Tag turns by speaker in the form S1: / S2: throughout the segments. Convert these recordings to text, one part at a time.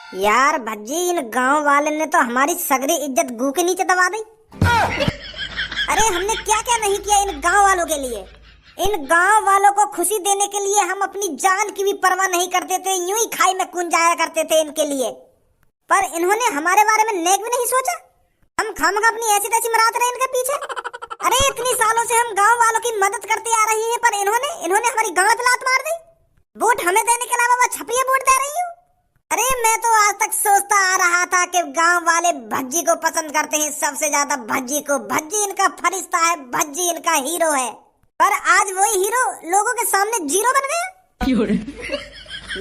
S1: यार भज्जी, इन गांव वाले ने तो हमारी सगरी इज्जत गू के नीचे दबा दी। अरे हमने क्या क्या नहीं किया इन गांव वालों के लिए। इन गांव वालों को खुशी देने के लिए हम अपनी जान की भी परवाह नहीं करते थे, यूं ही खाई में कूद जाया करते थे इनके लिए। पर इन्होंने हमारे बारे में नेक भी नहीं सोचा। हम खामखा अपनी ऐसी तैसी मराते रहे इनके पीछे। अरे इतनी सालों से हम गांव वालों की मदद करते आ रही हैं, पर इन्होंने हमारी गांव पे लात मार दी। वोट हमें देने के अलावा वो छपरिया वोट दे रही हूँ। अरे मैं तो आज तक सोचता आ रहा था कि गांव वाले भज्जी को पसंद करते हैं सबसे ज्यादा, भज्जी को। भज्जी इनका फरिश्ता है, भज्जी इनका हीरो है। पर आज वही हीरो लोगों के सामने जीरो बन गया।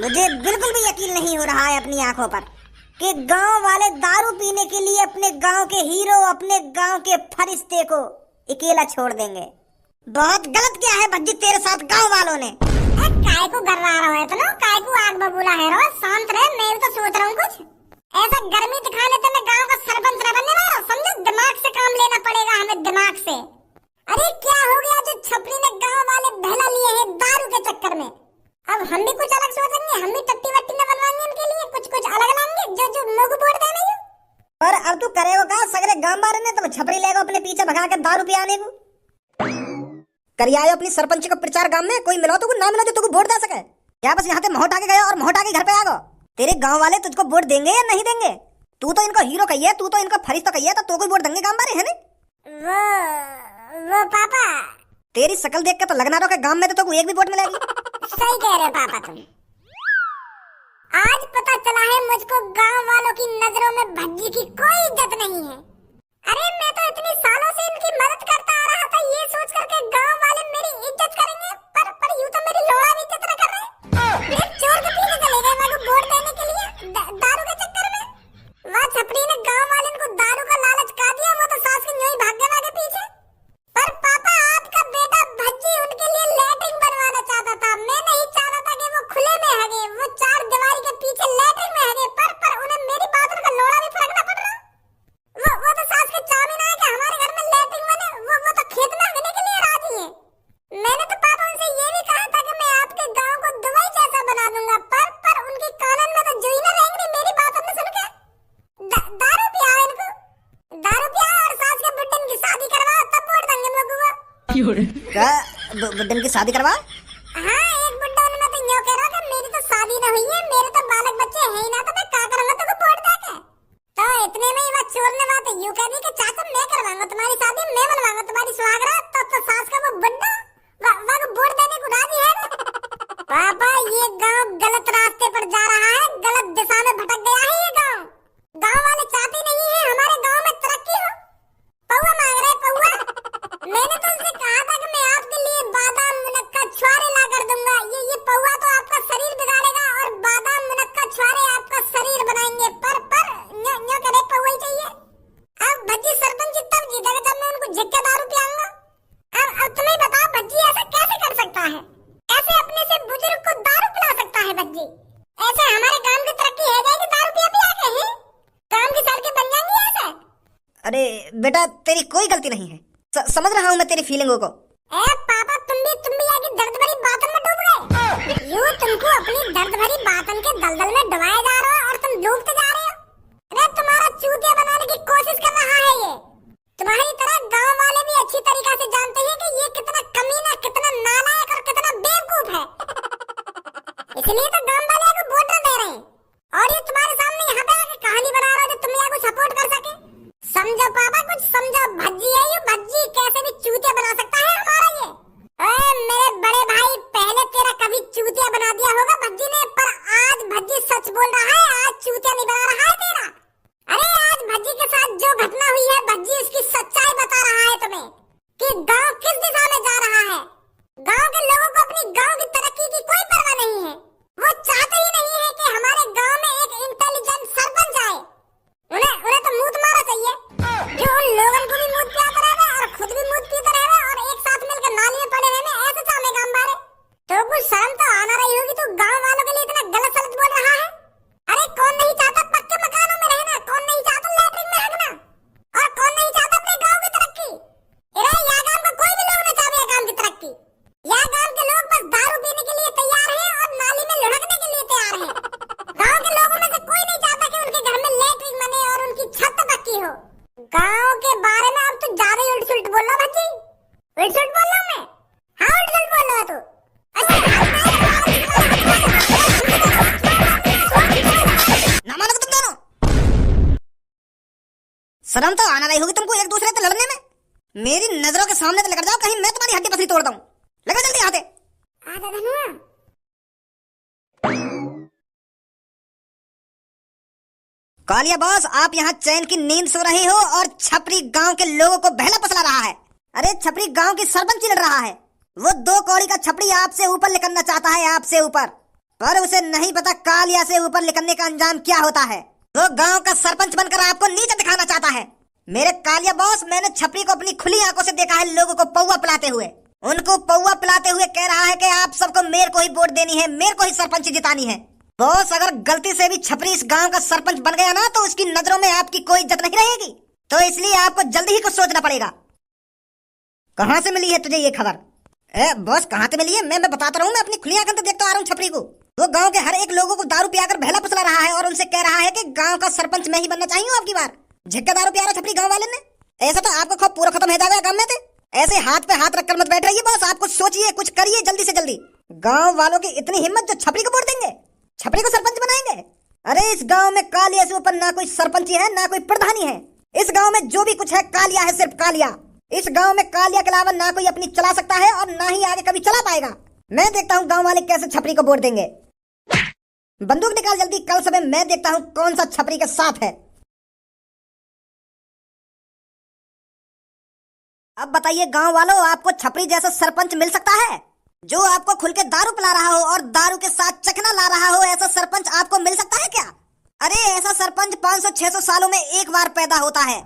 S1: मुझे बिल्कुल भी यकीन नहीं हो रहा है अपनी आंखों पर कि गांव वाले दारू पीने के लिए अपने गांव के हीरो, अपने गांव के फरिश्ते को अकेला छोड़ देंगे। बहुत गलत किया है भज्जी तेरे साथ गांव वालों ने।
S2: काय को गर्रा रहा है तो ना, काय को आग बबूला है रो, शांत रहे। मैं तो सोच रहा हूँ कुछ ऐसा गर्मी दिखाने तो मैं गांव का सरपंच न बनने वाला, समझो। दिमाग से काम लेना पड़ेगा हमें, दिमाग से। अरे क्या हो गया जो छपरी ने गांव वाले बहला लिए हैं दारू के चक्कर में। अब हम भी कुछ अलग सोचेंगे, हम भी टट्टी वट्टी न बनवाएंगे इनके लिए, कुछ अलग लाएंगे जो लोग वोट देने को।
S1: पर अब तू करेगा का सगरे गांव वाले ने तो छपरी लेगा अपने पीछे भगा के दारू पियाने को। करिए अपनी सरपंच का प्रचार गांव में, कोई मिलो तो ना मिलो जो तुझको वोट दे सके। क्या बस यहाँ पे मोहटा के गया और मोहटा के घर पे आ गो। तेरे गांव वाले तुझको वोट देंगे या नहीं देंगे? तू तो इनको हीरो कहिए, तू तो इनका फरिश्ता कहिए, तो कोई वोट देंगे गांव वाले, है ना?
S2: वो पापा,
S1: तेरी शक्ल देख के तो लगना रहा कि गांव में तो एक भी वोट मिलेगी।
S2: सही कह रहे पापा तुम। आज पता चला है मुझको गांव वालों की नजरों में भज्जी की कोई इज्जत नहीं है। अरे मैं तो इतनी सालों से इनकी मदद करता आ रहा था, ये सोच करके गांव वाले मेरी इज्जत करेंगे, पर यूं तो मेरी लोड़ा भी इज्जत न कर रहे। एक चोर के पीछे चले गए मेरे को वोट देने के लिए दारू के चक्कर में। वह छपरी ने गांव वाले को दारू का लालच का दिया, वो तो सास के यूं ही भाग गए पीछे। पर पापा आपका बेटा भज्जी उनके लिए लैट्रिन बनवाना चाहता था। मैं नहीं चाहता था कि वो खुले में हगे, वो चार दीवारी के पीछे लैट्रिन में हगे। पर उन्हें मेरी बात का लोड़ा भी फर्क न पड़ रहा। वो तो सास के चामीन आए कि हमारे घर में लैट्रिन बने, वो तो खेत में हगने के लिए राजी है। मैंने तो पापा उनसे ये भी कहा था कि मैं आपके गांव को दुबई जैसा बना दूंगा, पर उनके कानन में तो जो ही ना रहेंगे मेरी बात न सुन के। दारू पिया इनको, दारू पिया और सास के बुड्ढन की शादी करवा, तब वोट देंगे हम लोगों को।
S1: क्या बुड्ढन की शादी करवा?
S2: हाँ, एक बुड्ढा उन्होंने तो यूं कह रहा कि मेरी तो शादी न हुई है, मेरे तो बालक बच्चे हैं ही ना, तो मैं क्या करूंगा तुमको वोट देके। तो इतने में ही वह चोर ने बात यूं कह दी कि चाचा मैं करवाऊंगा तुम्हारी शादी, मैं बनवाऊंगा तुम्हारी सुहागरात। तो सास का वो बुड्ढा वह वोट देने को राजी है। पापा ये गांव गलत रास्ते पर जा रहा है, गलत दिशा में भटक गया है ये गांव। गांव वाले चाहते नहीं है हमारे गांव में तरक्की हो। पौवा मांग रहे पौवा। मैंने तो उनसे कहा था कि मैं आपके लिए बादाम मुनक्का छुआरे ला कर दूंगा। ये पौवा तो आपका शरीर बिगाड़ेगा और बादाम मुनक्का छुआरे आपका शरीर बनाएंगे। पर न्यो करे पौवा ही चाहिए। अब भज्जी सरपंच तब जीतेगा जब मैं उनको झिक्के दारू पिलाऊंगा। अब तुम्हें बताओ भज्जी ऐसा कैसे कर सकता है? ऐसे अपने से बुजुर्ग को दारू पिला सकता है भज्जी? ऐसे हमारे गांव की तरक्की है जाएगी दारू पिया के हैं? गांव की सड़कें बन जाएंगी ऐसे?
S1: अरे बेटा तेरी कोई गलती नहीं है, समझ रहा हूँ मैं तेरी फीलिंगों को।
S2: पापा तुम भी आगे दर्द भरी बातों में डूब गए। यूं तुमको अपनी दर्द भरी बातों के दलदल में डुबाया जा रहा है और तुम डूबते जा रहे हो। अरे तुम्हारा चूतिया बनाने की कोशिश कर रहा है ये। तुम्हारी तरह गांव वाले भी अच्छी तरीके से जानते हैं कि ये कितना कमीना, कितना नालायक और कितना बेवकूफ है। इसलिए तो गांव वाले को वोट न दे रहे हैं और ये तुम्हारे सामने यहाँ पे आके कहानी बना रहा है जो तुम को सपोर्ट कर सके। समझो पापा, कुछ समझो। भज्जी है ये, भज्जी कैसे भी चूतिया बना सकता है हमारा ये। मेरे बड़े भाई, पहले तेरा कभी चूतिया बना दिया होगा भज्जी ने, पर आज भज्जी सच बोल रहा है, आज चूतिया नहीं बना रहा है तेरा। अरे आज भज्जी के साथ जो घटना हुई है, भज्जी उसकी सच्चाई बता रहा है तुम्हें कि गांव किस दिशा में जा रहा है। गांव के लोगों को अपनी गांव की तरक्की की कोई परवाह नहीं है। वो चाहते ही नहीं है कि हमारे गांव में एक इंटेलिजेंट सरपंच आए। उन्हें तो मूत मारा चाहिए, जो उन लोगों को भी मूत पियाता रहे और खुद भी मूत पीता रहे और एक साथ मिलकर नाली में पड़े रहने, ऐसे चाहे गांव वाले। तो कुछ शर्म तो आना रही होगी, तो गांव वालों के लिए इतना गलत सलत बोल रहा है। अरे कौन नहीं चाहता पक्के मकानों में रहना, कौन नहीं चाहता लैट्रिन में हगना, और कौन नहीं चाहता अपने गांव की तरक्की। अरे यहाँ गांव का कोई भी लोग नहीं चाहते गांव की तरक्की। यहाँ गांव के लोग बस दारू पीने के लिए तैयार है और नाली में लुढ़कने के लिए तैयार है। गांव के लोगों में से कोई नहीं चाहता
S1: शर्म तो आना रही होगी तुमको एक दूसरे से लड़ने में। मेरी नजरों के सामने से निकल जाओ, कहीं मैं तुम्हारी हड्डी पसली तोड़ दूं। लगा जल्दी यहाँ से।
S2: आजा धनुआ।
S1: कालिया बॉस, आप यहाँ चैन की नींद सो रहे हो और छपरी गांव के लोगों को बहला फसला रहा है। अरे छपरी गांव की सरपंच लड़ रहा है। वो 2 कौड़ी का छपरी आपसे ऊपर निकलना चाहता है, आपसे ऊपर, पर उसे नहीं पता कालिया से ऊपर निकलने का अंजाम क्या होता है। वो गांव का सरपंच बनकर आपको नीचे दिखाना चाहता है। मेरे कालिया बॉस, मैंने छपरी को अपनी खुली आंखों से देखा है लोगों को पौवा पिलाते हुए। उनको पौवा पिलाते हुए कह रहा है कि आप सबको मेरे को ही वोट देनी है, मेरे को ही सरपंच जितानी है। बॉस, अगर गलती से भी छपरी इस गांव का सरपंच बन गया ना, तो उसकी नजरों में आपकी कोई इज्जत नहीं रहेगी। तो इसलिए आपको जल्दी ही कुछ सोचना पड़ेगा। कहाँ से मिली है तुझे ये खबर? बॉस, कहाँ से मिली है? मैं बताता रहूँ, मैं अपनी खुली आंखों से देखता आ रहा हूँ छपरी को। वो गांव के हर एक लोगों को दारू पियाकर बहला फुसला रहा है और उनसे कह रहा है कि गांव का सरपंच मैं ही बनना चाहिए आपकी बार। झिक्का दारू पिया रहा छपरी गांव वाले ने। ऐसा तो आपको खौफ पूरा खत्म हो जाएगा गांव में से। ऐसे हाथ पे हाथ रखकर मत बैठ रहिए बॉस, आप कुछ सोचिए, कुछ करिए जल्दी से जल्दी। गांव वालों की इतनी हिम्मत जो छपरी को वोट देंगे, छपरी को सरपंच बनाएंगे। अरे इस गांव में कालिया से ऊपर ना कोई सरपंच है ना कोई प्रधानी है। इस गांव में जो भी कुछ है कालिया है, सिर्फ कालिया। इस गांव में कालिया के अलावा ना कोई अपनी चला सकता है और ना ही आगे कभी चला पाएगा। मैं देखता हूँ गांव वाले कैसे छपरी को वोट देंगे। बंदूक निकाल जल्दी, कल सुबह मैं देखता हूँ कौन सा छपरी के साथ है। अब बताइए गांव वालों, आपको छपरी जैसा सरपंच मिल सकता है जो आपको खुल के दारू पिला रहा हो और दारू के साथ चखना ला रहा हो? ऐसा सरपंच आपको मिल सकता है क्या? अरे ऐसा सरपंच 500-600 सालों में एक बार पैदा होता है,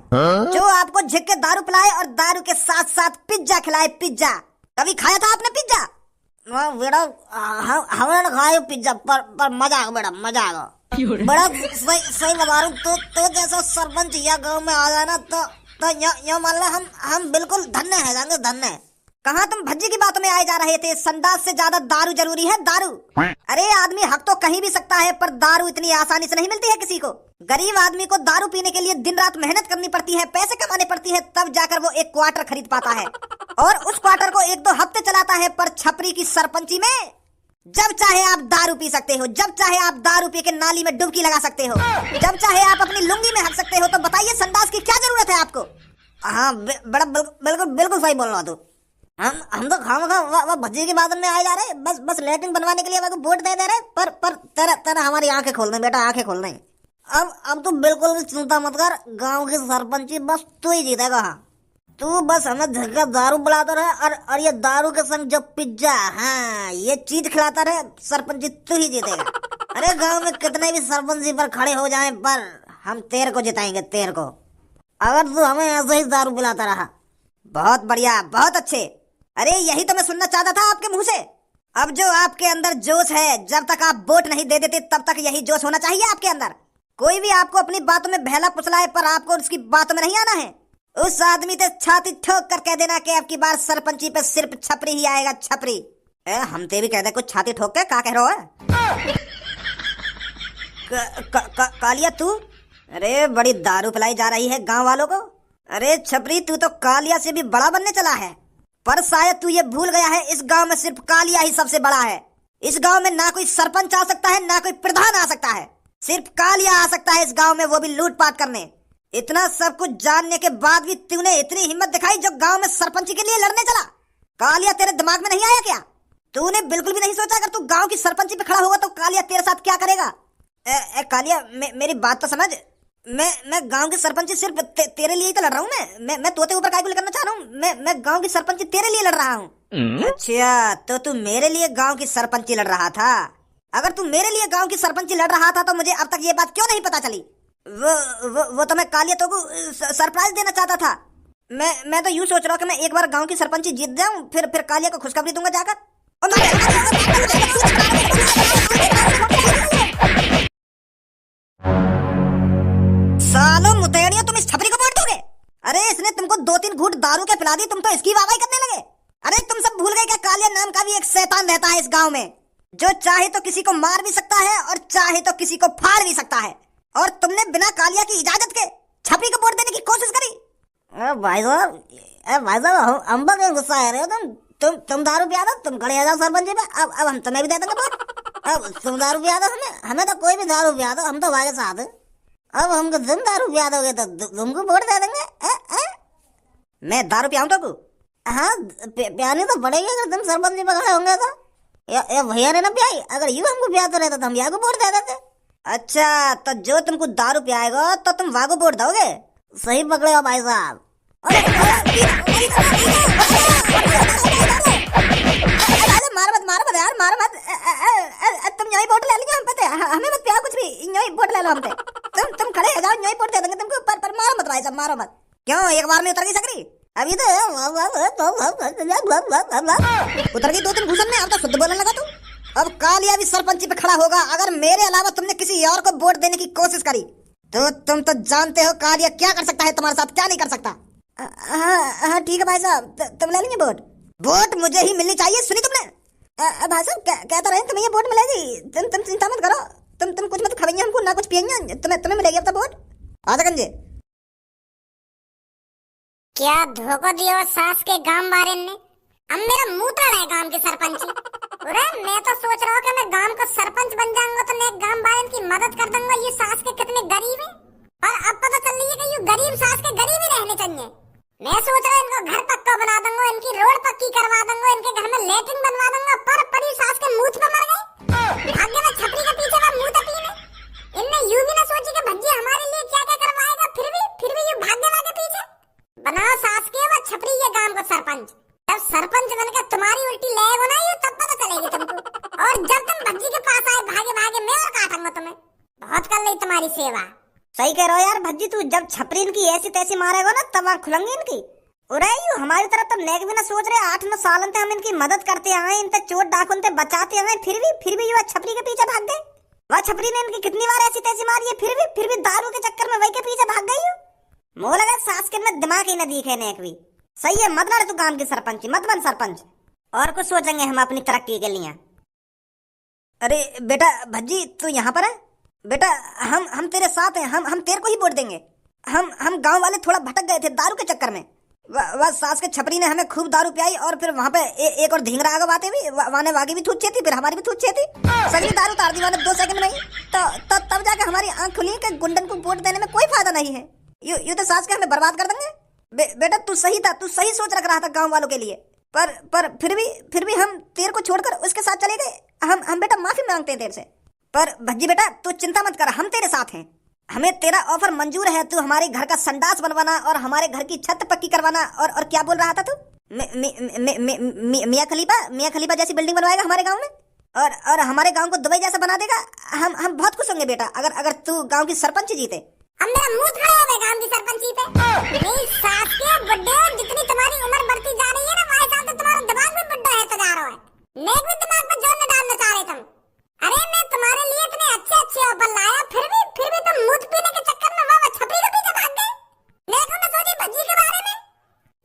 S1: जो आपको झिक के दारू पिलाए और दारू के साथ साथ पिज्जा खिलाए। पिज्जा कभी खाया था आपने पिज्जा? बेटा हमने खाया पिज्जा, पर मजा आ बेटा, मजा आ गया। बड़ा सही बता रहा हूँ। तो जैसा सरपंच या गाँव में आ जाए ना, तो यो मान लो हम बिल्कुल धन्य है, जाएंगे धन्य। कहाँ तुम भज्जी की बातों में आए जा रहे थे? संडास से ज्यादा दारू जरूरी है, दारू। अरे आदमी हक तो कहीं भी सकता है, पर दारू इतनी आसानी से नहीं मिलती है किसी को। गरीब आदमी को दारू पीने के लिए दिन रात मेहनत करनी पड़ती है, पैसे कमाने पड़ती है, तब जाकर वो एक क्वार्टर खरीद पाता है और उस क्वार्टर को 1-2 हफ्ते चलाता है। पर छपरी की सरपंची में जब चाहे आप दारू पी सकते हो, जब चाहे आप दारू पी के नाली में डुबकी लगा सकते हो, जब चाहे आप अपनी लुंगी में हक सकते हो। तो बताइए संडास की क्या जरूरत है आपको? हाँ बड़ा बिल्कुल सही बोल रहा तू। हम तो खामखा भज्जी की बात में आए जा रहे, बस लेटरिन बनवाने के लिए मेरे को वोट दे रहे। पर तेरा हमारी आंखें खोल दें बेटा, आंखें खोल दें। अब तू बिल्कुल भी चिंता मत कर, गांव की सरपंची बस तू ही जीतेगा। तू बस हमें झटका दारू बुलाता रहे और ये दारू के संग जो पिज्जा, हाँ ये चीज खिलाता रहे, सरपंची तू ही जीतेगा। अरे गांव में कितने भी सरपंची पर खड़े हो जाएं, पर हम तेरे को जिताएंगे, तेरे को, अगर तू हमें ऐसे ही दारू पिलाता रहा। बहुत बढ़िया, बहुत अच्छे। अरे यही तो मैं सुनना चाहता था आपके मुंह से। अब जो आपके अंदर जोश है, जब तक आप वोट नहीं दे देते तब तक यही जोश होना चाहिए आपके अंदर। कोई भी आपको अपनी बातों में बहला फुसलाए, पर आपको उसकी बातों में नहीं आना है। उस आदमी से छाती ठोक कर कह देना कि अब की बार सरपंची पे सिर्फ छपरी ही आएगा, छपरी। हम ते भी कह दे कुछ छाती ठोक के, क्या कह रहा है? कालिया तू, अरे बड़ी दारू पिलाई जा रही है गांव वालों को। अरे छपरी, तू तो कालिया से भी बड़ा बनने चला है, पर शायद तू ये भूल गया है इस गांव में सिर्फ कालिया ही सबसे बड़ा है। इस गांव में ना कोई सरपंच आ सकता है, ना कोई प्रधान आ सकता है, सिर्फ कालिया आ सकता है इस गांव में, वो भी लूटपाट करने। इतना सब कुछ जानने के बाद भी तूने इतनी हिम्मत दिखाई जो गांव में सरपंची के लिए लड़ने चला। कालिया तेरे दिमाग में नहीं आया क्या? तूने बिल्कुल भी नहीं सोचा अगर तू गांव की सरपंची पे खड़ा होगा तो कालिया तेरे साथ क्या करेगा? कालिया मेरी बात तो समझ। मैं गांव की सरपंची सिर्फ तेरे लिए ही तो लड़ रहा हूँ। मैं तोते ऊपर काय को करना चाह रहा हूँ। मैं गांव की सरपंची तेरे लिए लड़ रहा हूँ। अच्छा, तो तू मेरे लिए गांव की सरपंची लड़ रहा था? अगर तू मेरे लिए गांव की सरपंची लड़ रहा था तो मुझे अब तक ये बात क्यों नहीं पता चली? वो तो मैं कालिया तो को सरप्राइज देना चाहता था। मैं तो यूं सोच रहा हूँ कि मैं एक बार गांव की सरपंची जीत जाऊं, फिर कालिया को खुशखबरी दूंगा जाकर। सालों मुतेड़ियों, तुम इस छपरी को वोट दोगे? अरे इसने तुमको 2-3 घूंट दारू के पिला दी, तुम तो इसकी वाहवाही करने लगे। अरे तुम सब भूल गए क्या कालिया नाम का भी एक शैतान रहता है इस गांव में, जो चाहे तो किसी को मार भी सकता है और चाहे तो किसी को फाड़ भी सकता है। और तुमने बिना कालिया की इजाजत के छपरी को वोट देने की कोशिश करी। भाई साहब हम क्यों गुस्सा आ रहे हो? तुम दारू पिया दो, तुम खड़े आ जाओ सरपंच पे। अब हम तुम्हें भी दे देंगे वोट। अब तुम दारू पिया दो, हमें तो कोई भी दारू पिया दो, हम तो भाई के साथ। अब हमको तुम दारू पिया दोगे तो तुमको वोट दे देंगे।
S3: मैं दारू पियाऊं तो को?
S1: हाँ पियानी तो पड़ेगी अगर तुम सरपंच जी पकड़े होंगे तो। ये भैया ने ना पियाई, अगर यू हमको पियाते रहते तो हम यहाँ को वोट दे देते।
S3: अच्छा तो जो तुमको दारू पियाएगा तो तुम वागो वोट दोगे?
S1: सही पकड़े हो भाई साहब।
S3: मारो मत यार, मारो मत। तुम यही वोट ले लीजिए, हम पे हमें मत पिया कुछ भी, यही वोट ले लो हम पे। तुम खड़े हो जाओ, यही वोट दे देंगे तुमको, पर मारो मत भाई साहब, मारो मत। क्यों एक बार में उतर गई सकरी?
S1: अभी तो
S3: उतर गई 2-3 घूसन में, अब तो शुद्ध बोलने लगा तू। अब कालिया भी सरपंची पे खड़ा होगा अगर मेरे अलावा तुमने किसी और को वोट देने की कोशिश करी तो तुम तो जानते हो कालिया क्या कर सकता है तुम्हारे साथ, क्या नहीं कर सकता।
S1: हाँ ठीक है भाई साहब, तुम ले लीजिए वोट।
S3: वोट मुझे ही मिलनी चाहिए, सुनी तुमने?
S1: भाई साहब कहते रहे तुम्हें ये वोट मिलेगी, तुम चिंता मत करो। तुम कुछ मत खाएंगे हमको ना कुछ पियेंगे, तुम्हें मिलेगी अब तो वोट।
S3: आजा गंजे
S2: क्या धोखा दिया सास के गांव वाले ने। अब मेरा मुंह तोड़ है गांव के सरपंच। अरे मैं तो सोच रहा हूँ कि मैं गांव का सरपंच बन जाऊंगा तो मैं गांव वाले की मदद कर दूंगा। ये सास के कितने गरीब है, और अब पता चल रही है कि ये गरीब सास के गरीब ही रहने चाहिए। मैं सोच रहा हूँ इनको घर पक्का बना दूंगा, इनकी रोड पक्की करवा दूंगा, इनके घर में लेटरिन बनवा दूंगा। पर पड़ी सास के मुंह पे मर गई। भाग्य में छपरी के पीछे का मुंह तक है। इनने यूं भी ना सोची कि भज्जी हमारे लिए क्या क्या करवाएगा, फिर भी यूं भाग्य के पीछे। बनाओ सास के वो छपरी ये गांव का सरपंच। जब सरपंच बनकर तुम्हारी उल्टी लेगो ना ये तब पता चलेगी तुमको। और जब तुम भज्जी के पास आए भागे भागे मैं और काटूंगा तुम्हें। बहुत कर ली तुम्हारी सेवा।
S1: सही कह रहे हो यार भज्जी, तू जब छपरी इनकी ऐसी तैसी मारेगा ना तब आँख खुलेंगी इनकी। उरे यू हमारी तरफ तो नेक भी ना सोच रहे। 8-9 साल से हम इनकी मदद करते आए, इन तक चोट डाकुन से बचाते आए, फिर भी ये छपरी के पीछे भाग गए। वह छपरी ने इनकी कितनी बार ऐसी तैसी मारी है, फिर भी दारू के चक्कर में वही के पीछे भाग गई। मोह लगा सास के में दिमाग ही न दिखे ने एक भी। सही है, मत लड़ तू काम की सरपंच, मत बन सरपंच। और कुछ सोचेंगे हम अपनी तरक्की के लिए।
S3: अरे बेटा भज्जी तू यहाँ पर है? बेटा हम तेरे साथ हैं, हम तेरे को ही वोट देंगे। हम गांव वाले थोड़ा भटक गए थे दारू के चक्कर में। वह सास के छपरी ने हमें खूब दारू पियाई और फिर वहाँ पे एक और ढींगरा आगे बातें भी वाने वागी भी थूचे थी, फिर हमारी भी थूचे थी। सगली दारू तार दी मैंने 2 सेकंड में ही। तो तब जाके हमारी आंख खुली कि गुंडन को वोट देने में कोई फायदा नहीं है। यू तो सास के हमें बर्बाद कर देंगे। बेटा तू सही था, तू सही सोच रख रहा था गांव वालों के लिए। पर फिर भी हम तेरे को छोड़कर उसके साथ चले गए। हम बेटा माफी मांगते हैं तेरे से। पर भज्जी बेटा तू चिंता मत कर, हम तेरे साथ हैं। हमें तेरा ऑफर मंजूर है। तू हमारे घर का संडास बनवाना और हमारे घर की छत पक्की करवाना और क्या बोल रहा था तू? मियां खलीफा जैसी बिल्डिंग बनवाएगा हमारे गांव में और हमारे गांव को दुबई जैसा बना देगा। हम बहुत खुश होंगे बेटा अगर तू गांव की सरपंच जीते।
S2: अब मेरा मुंह खड़ा है गांव की सरपंची पे। नहीं सास के बुड्ढे, जितनी तुम्हारी उम्र बढ़ती जा रही है ना वही साथ तुम्हारा दिमाग भी बुड्ढा है तो जा रहा है। नेक भी दिमाग पे जोर न डालना चाह रहे तुम। अरे मैं तुम्हारे लिए इतने अच्छे ऑफर लाया, फिर भी तुम मूत पीने के चक्कर में वह छपरी के पीछे भाग गए। देखो मैं सोची भज्जी के बारे में।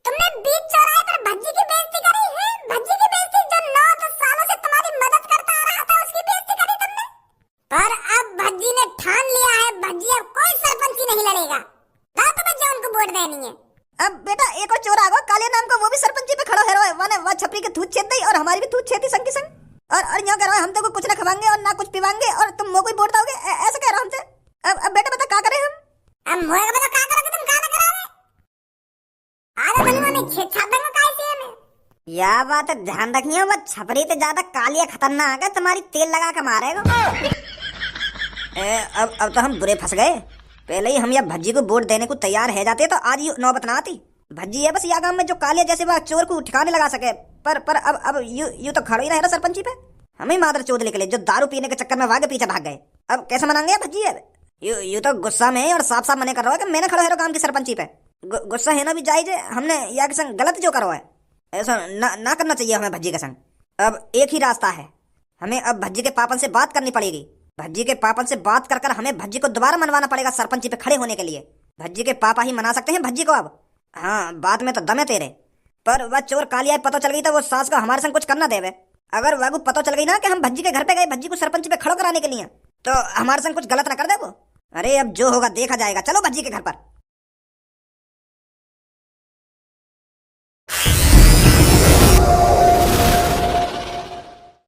S2: तुमने बीच चौराहे पर भज्जी की बेइज्जती करी है। भज्जी की बेइज्जती जो 9-10 सालों से तुम्हारी मदद करता आ रहा था उसकी बेइज्जती करी तुमने। पर अब भज्जी ने ठान लिया है, भज्जी अब कोई सरपंची नहीं लड़ेगा। ना तो बच्चा उनको वोट देनी है।
S3: अब बेटा एक और चोर आ गया काले नाम का, वो भी सरपंची पे खड़ा है। वह छपरी के थूत छेद और हमारी भी थूत छेदी संग की संग। और यूं कह रहा है हम तो को कुछ ना खवाएंगे और ना कुछ पिवाएंगे और तुम मोह कोई वोट दोगे, ऐसे कह रहा हमसे। अब बेटा बता क्या करें हम?
S2: अब मोह का बता क्या करोगे तुम, क्या ना करावे? आधा बनवा में छेद छाप दूंगा कैसे में।
S1: या बात है, ध्यान रखिए वो छपरी से ज्यादा कालिया खतरनाक है, तुम्हारी तेल लगा के मारेगा।
S3: अब तो हम बुरे फंस गए। पहले ही हम या भज्जी को वोट देने को तैयार है जाते तो आज नौबत ना आती। भज्जी है बस या गांव में जो कालिया जैसे वह चोर को ठिकाने लगा सके। पर अब यू तो खड़ा ही रहे ना सरपंची पे। हमें मादर चोद निकले जो दारू पीने के चक्कर में वागे पीछे भाग गए। अब कैसे मनाएंगे भज्जी? है यू तो गुस्सा में और साफ साफ मने कर रहा है कि मैंने खड़ा है गांव की सरपंची पे। गुस्सा है ना भी जायज है। हमने या के संग गलत जो करो है ऐसा ना करना चाहिए हमें भज्जी के संग। अब एक ही रास्ता है, हमें अब भज्जी के पापन से बात करनी पड़ेगी। भज्जी के पापन से बात कर हमें भज्जी को दोबारा मनवाना पड़ेगा सरपंची पे खड़े होने के लिए। भज्जी के पापा ही मना सकते हैं भज्जी को अब। हाँ बात में तो दम है तेरे। पर वह चोर कालिया पता चल गई तो वो सास को हमारे संग कुछ करना देवे। अगर वह पता चल गई ना कि हम भज्जी के घर पे गए भज्जी को सरपंच पे खड़ो कराने के लिए तो हमारे संग कुछ गलत ना कर दे वो। अरे अब जो होगा देखा जाएगा, चलो भज्जी के घर पर।